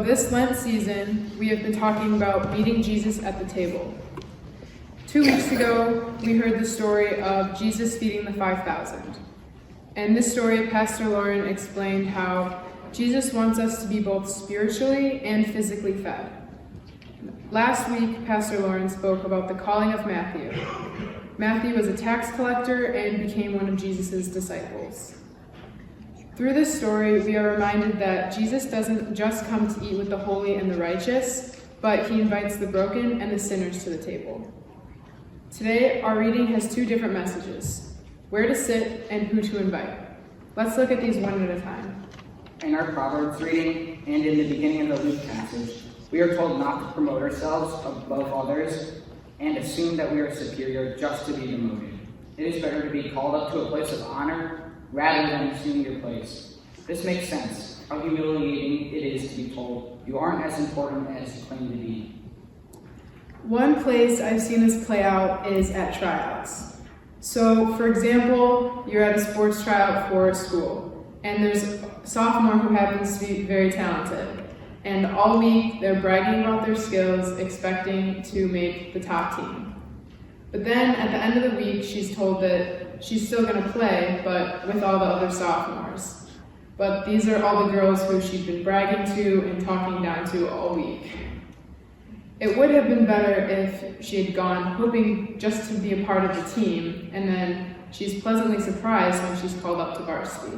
So this Lent season, we have been talking about meeting Jesus at the table. 2 weeks ago, we heard the story of Jesus feeding the 5,000. And this story, Pastor Lauren explained how Jesus wants us to be both spiritually and physically fed. Last week, Pastor Lauren spoke about the calling of Matthew. Matthew was a tax collector and became one of Jesus' disciples. Through this story, we are reminded that Jesus doesn't just come to eat with the holy and the righteous, but he invites the broken and the sinners to the table. Today, our reading has two different messages: where to sit and who to invite. Let's look at these one at a time. In our Proverbs reading and in the beginning of the Luke passage, we are told not to promote ourselves above others and assume that we are superior just to be demoted. It is better to be called up to a place of honor rather than assuming your place. This makes sense. How humiliating it is to be told you aren't as important as you claim to be. One place I've seen this play out is at tryouts. So, for example, you're at a sports tryout for a school, and there's a sophomore who happens to be very talented. And all week, they're bragging about their skills, expecting to make the top team. But then, at the end of the week, she's told that she's still going to play, but with all the other sophomores. But these are all the girls who she'd been bragging to and talking down to all week. It would have been better if she had gone hoping just to be a part of the team, and then she's pleasantly surprised when she's called up to varsity.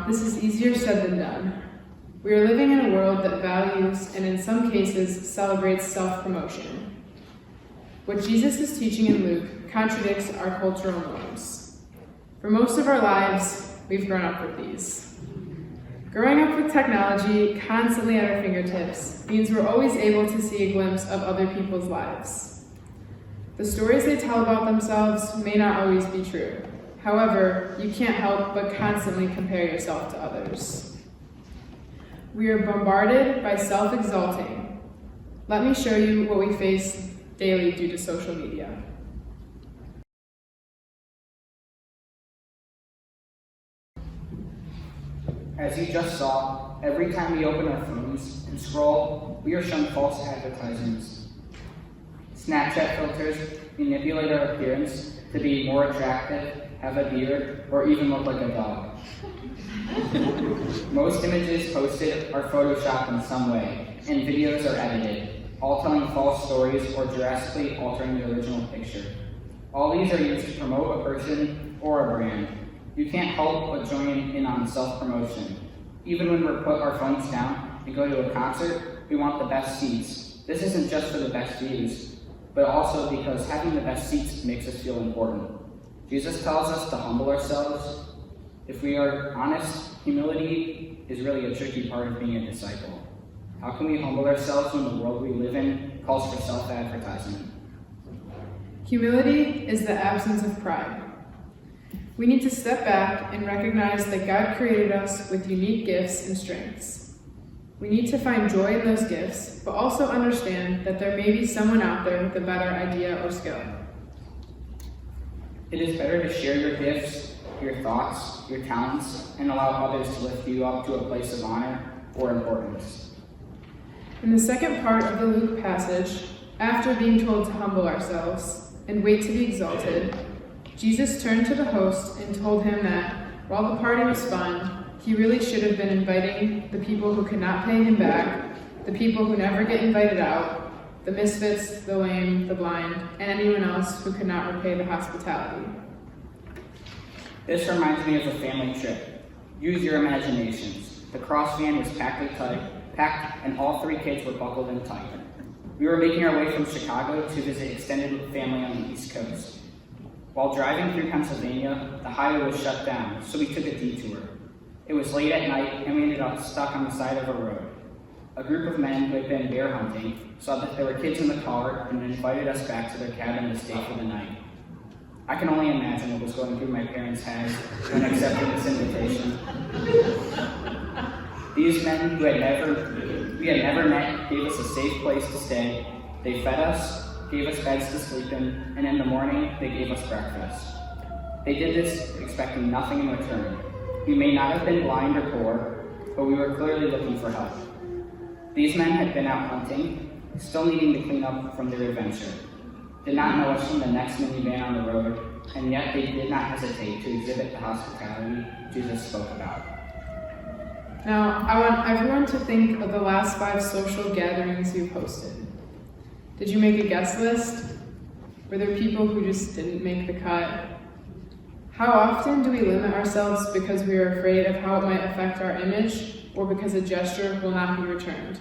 This is easier said than done. We are living in a world that values, and in some cases, celebrates self-promotion. What Jesus is teaching in Luke contradicts our cultural norms. For most of our lives, we've grown up with these. Growing up with technology constantly at our fingertips means we're always able to see a glimpse of other people's lives. The stories they tell about themselves may not always be true. However, you can't help but constantly compare yourself to others. We are bombarded by self-exalting. Let me show you what we face daily due to social media. As you just saw, every time we open our phones and scroll, we are shown false advertisements. Snapchat filters manipulate our appearance to be more attractive, have a beard, or even look like a dog. Most images posted are photoshopped in some way, and videos are edited, all telling false stories or drastically altering the original picture. All these are used to promote a person or a brand. You can't help but join in on self-promotion. Even when we put our phones down and go to a concert, we want the best seats. This isn't just for the best views, but also because having the best seats makes us feel important. Jesus tells us to humble ourselves. If we are honest, humility is really a tricky part of being a disciple. How can we humble ourselves when the world we live in calls for self-advertisement? Humility is the absence of pride. We need to step back and recognize that God created us with unique gifts and strengths. We need to find joy in those gifts, but also understand that there may be someone out there with a better idea or skill. It is better to share your gifts, your thoughts, your talents, and allow others to lift you up to a place of honor or importance. In the second part of the Luke passage, after being told to humble ourselves and wait to be exalted, Jesus turned to the host and told him that, while the party was fun, he really should have been inviting the people who could not pay him back, the people who never get invited out, the misfits, the lame, the blind, and anyone else who could not repay the hospitality. This reminds me of a family trip. Use your imaginations. The cross van was packed, and all three kids were buckled in tight. We were making our way from Chicago to visit extended family on the East Coast. While driving through Pennsylvania, the highway was shut down, so we took a detour. It was late at night, and we ended up stuck on the side of a road. A group of men who had been bear hunting saw that there were kids in the car and invited us back to their cabin to stay for the night. I can only imagine what was going through my parents' heads when accepting this invitation. These men we had never met gave us a safe place to stay. They fed us, gave us beds to sleep in, and in the morning, they gave us breakfast. They did this expecting nothing in return. We may not have been blind or poor, but we were clearly looking for help. These men had been out hunting, still needing to clean up from their adventure, did not know us from the next minivan on the road, and yet they did not hesitate to exhibit the hospitality Jesus spoke about. Now, I want everyone to think of the last 5 social gatherings you've hosted. Did you make a guest list? Were there people who just didn't make the cut? How often do we limit ourselves because we are afraid of how it might affect our image, or because a gesture will not be returned?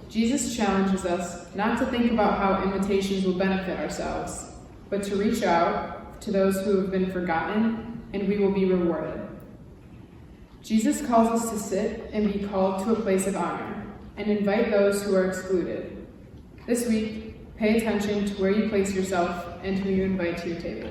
Jesus challenges us not to think about how invitations will benefit ourselves, but to reach out to those who have been forgotten, and we will be rewarded. Jesus calls us to sit and be called to a place of honor, and invite those who are excluded. This week, pay attention to where you place yourself and who you invite to your table.